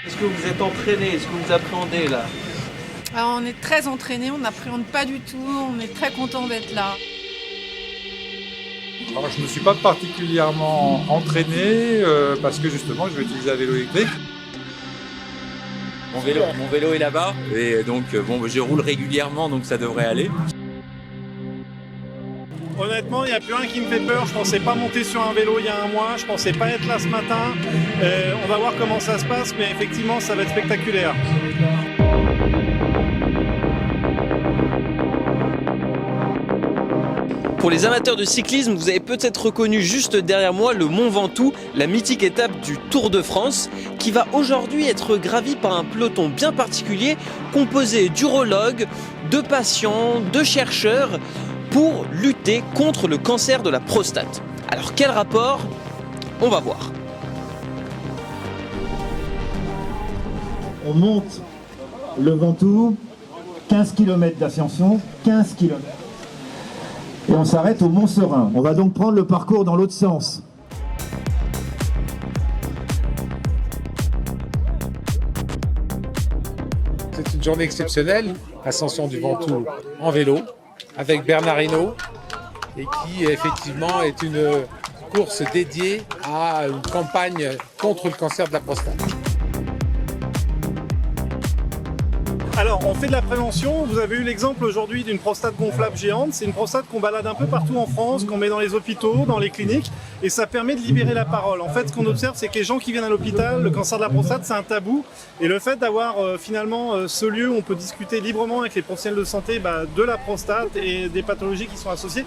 Est-ce que vous êtes entraîné? Est-ce que vous appréhendez là? Alors, on est très entraînés, on n'appréhende pas du tout, on est très content d'être là. Alors, je ne me suis pas particulièrement entraîné parce que justement je vais utiliser un vélo électrique. Mon vélo est là-bas et donc je roule régulièrement donc ça devrait aller. Honnêtement, il n'y a plus rien qui me fait peur. Je ne pensais pas monter sur un vélo il y a un mois. Je ne pensais pas être là ce matin. On va voir comment ça se passe, mais effectivement, ça va être spectaculaire. Pour les amateurs de cyclisme, vous avez peut-être reconnu juste derrière moi le Mont Ventoux, la mythique étape du Tour de France, qui va aujourd'hui être gravie par un peloton bien particulier, composé d'urologues, de patients, de chercheurs, pour lutter contre le cancer de la prostate. Alors quel rapport? On va voir. On monte le Ventoux, 15 km d'ascension, 15 km. Et on s'arrête au Mont-Serein. On va donc prendre le parcours dans l'autre sens. C'est une journée exceptionnelle, ascension du Ventoux en vélo, avec Bernard Hinault, et qui effectivement est une course dédiée à une campagne contre le cancer de la prostate. Alors, on fait de la prévention. Vous avez eu l'exemple aujourd'hui d'une prostate gonflable géante. C'est une prostate qu'on balade un peu partout en France, qu'on met dans les hôpitaux, dans les cliniques, et ça permet de libérer la parole. En fait, ce qu'on observe, c'est que les gens qui viennent à l'hôpital, le cancer de la prostate, c'est un tabou. Et le fait d'avoir finalement ce lieu où on peut discuter librement avec les professionnels de santé de la prostate et des pathologies qui sont associées,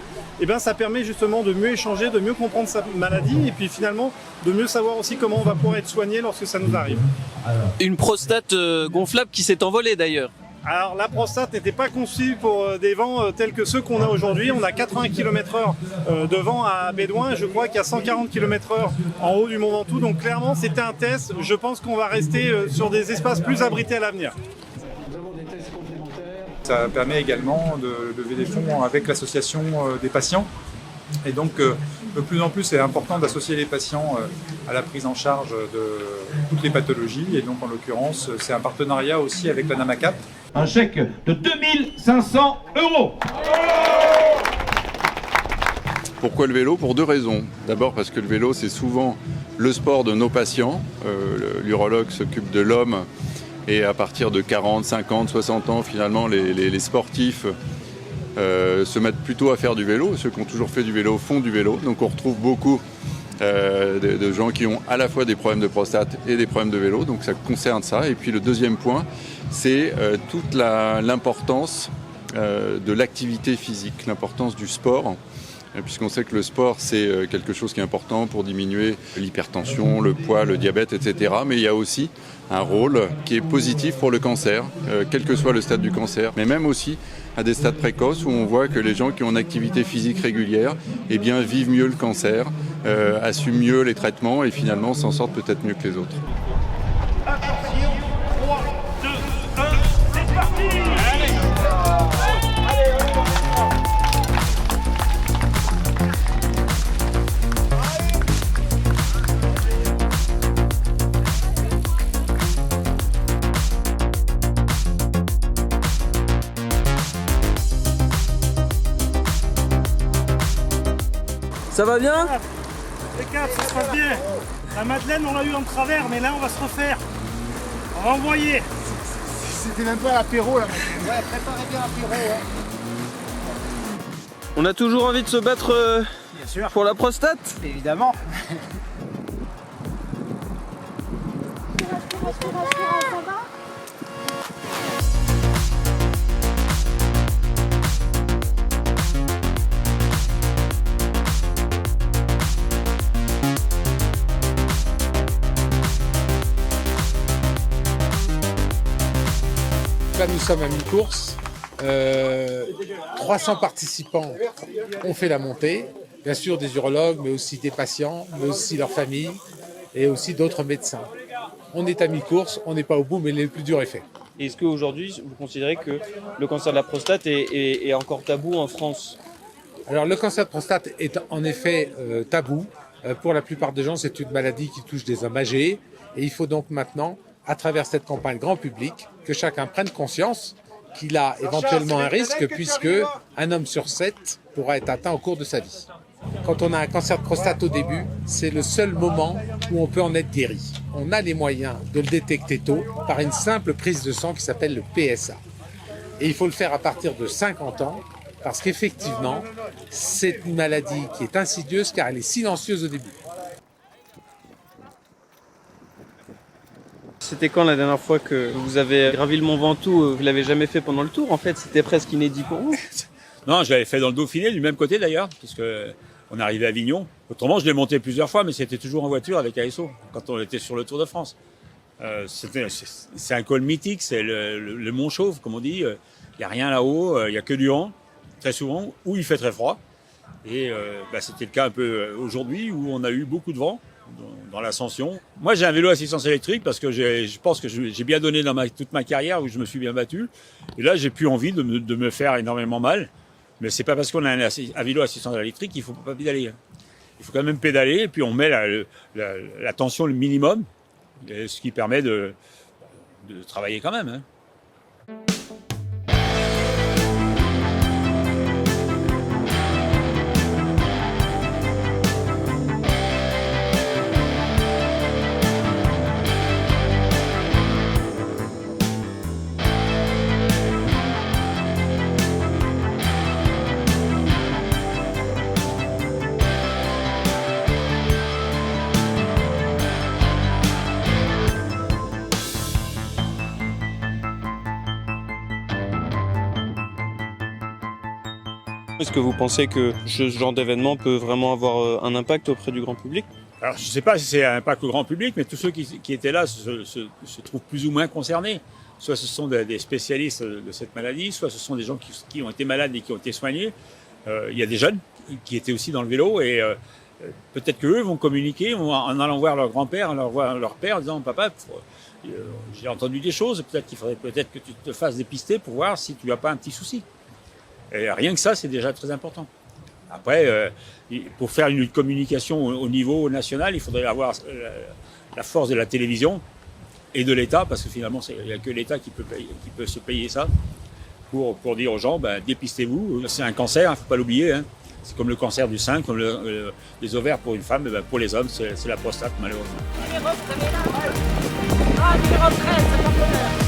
ça permet justement de mieux échanger, de mieux comprendre sa maladie, et puis finalement de mieux savoir aussi comment on va pouvoir être soigné lorsque ça nous arrive. Une prostate gonflable qui s'est envolée d'ailleurs. Alors la prostate n'était pas conçue pour des vents tels que ceux qu'on a aujourd'hui. On a 80 km/h de vent à Bédouin. Je crois qu'il y a 140 km/h en haut du Mont Ventoux. Donc clairement, c'était un test. Je pense qu'on va rester sur des espaces plus abrités à l'avenir. Ça permet également de lever des fonds avec l'association des patients. Et donc, de plus en plus, c'est important d'associer les patients à la prise en charge de toutes les pathologies. Et donc, en l'occurrence, c'est un partenariat aussi avec la NAMACAP. Un chèque de 2500 €. Pourquoi le vélo? Pour deux raisons. D'abord parce que le vélo, c'est souvent le sport de nos patients. L'urologue s'occupe de l'homme et à partir de 40, 50, 60 ans, finalement, les sportifs se mettent plutôt à faire du vélo. Ceux qui ont toujours fait du vélo font du vélo. Donc on retrouve beaucoup de gens qui ont à la fois des problèmes de prostate et des problèmes de vélo. Donc ça concerne ça. Et puis le deuxième point, c'est toute l'importance de l'activité physique, l'importance du sport. Puisqu'on sait que le sport, c'est quelque chose qui est important pour diminuer l'hypertension, le poids, le diabète, etc. Mais il y a aussi un rôle qui est positif pour le cancer, quel que soit le stade du cancer, mais même aussi à des stades précoces où on voit que les gens qui ont une activité physique régulière vivent mieux le cancer, assument mieux les traitements et finalement s'en sortent peut-être mieux que les autres. Attention, 3, 2, 1, c'est parti! Ça va bien? Les quatre, ça se passe bien. La Madeleine, on l'a eu en travers, mais là, on va se refaire. On va envoyer. C'était même pas l'apéro, la Madeleine. Ouais, préparez bien l'apéro. Ouais. On a toujours envie de se battre Bien sûr. pour la prostate? Évidemment. Là, nous sommes à mi-course. 300 participants ont fait la montée. Bien sûr, des urologues, mais aussi des patients, mais aussi leurs familles et aussi d'autres médecins. On est à mi-course, on n'est pas au bout, mais le plus dur est fait. Est-ce qu'aujourd'hui, vous considérez que le cancer de la prostate est encore tabou en France? Alors, le cancer de prostate est en effet tabou. Pour la plupart des gens, c'est une maladie qui touche des hommes âgés. Et il faut donc maintenant à travers cette campagne grand public, que chacun prenne conscience qu'il a éventuellement un risque puisque un homme sur 7 pourra être atteint au cours de sa vie. Quand on a un cancer de prostate au début, c'est le seul moment où on peut en être guéri. On a les moyens de le détecter tôt par une simple prise de sang qui s'appelle le PSA. Et il faut le faire à partir de 50 ans parce qu'effectivement, c'est une maladie qui est insidieuse car elle est silencieuse au début. C'était quand la dernière fois que vous avez gravi le Mont Ventoux? Vous l'avez jamais fait pendant le tour en fait, c'était presque inédit pour vous. Non, je l'avais fait dans le Dauphiné, du même côté d'ailleurs, puisque on arrivait à Avignon. Autrement, je l'ai monté plusieurs fois, mais c'était toujours en voiture avec ASO, quand on était sur le Tour de France. C'est un col mythique, c'est le Mont Chauve, comme on dit. Il n'y a rien là-haut, il n'y a que du vent, très souvent, où il fait très froid. Et c'était le cas un peu aujourd'hui, où on a eu beaucoup de vent dans l'ascension. Moi, j'ai un vélo à assistance électrique parce que je pense que j'ai bien donné dans toute ma carrière, où je me suis bien battu. Et là, j'ai plus envie de me faire énormément mal. Mais c'est pas parce qu'on a un vélo à assistance électrique qu'il faut pas pédaler. Il faut quand même pédaler, et puis on met la tension le minimum, ce qui permet de travailler quand même. Est-ce que vous pensez que ce genre d'événement peut vraiment avoir un impact auprès du grand public? Alors, je ne sais pas si c'est un impact au grand public, mais tous ceux qui étaient là se trouvent plus ou moins concernés. Soit ce sont des spécialistes de cette maladie, soit ce sont des gens qui ont été malades et qui ont été soignés. Il y a des jeunes qui étaient aussi dans le vélo et peut-être qu'eux vont communiquer en allant voir leur grand-père, en allant voir leur père en disant « Papa, j'ai entendu des choses, peut-être qu'il faudrait peut-être que tu te fasses dépister pour voir si tu n'as pas un petit souci. » Et rien que ça, c'est déjà très important. Après, pour faire une communication au niveau national, il faudrait avoir la force de la télévision et de l'État, parce que finalement, il n'y a que l'État qui peut se payer ça, pour dire aux gens, dépistez-vous, c'est un cancer, il ne faut pas l'oublier. C'est comme le cancer du sein, comme les ovaires pour une femme, pour les hommes, c'est la prostate, malheureusement. Numéro 13, c'est pas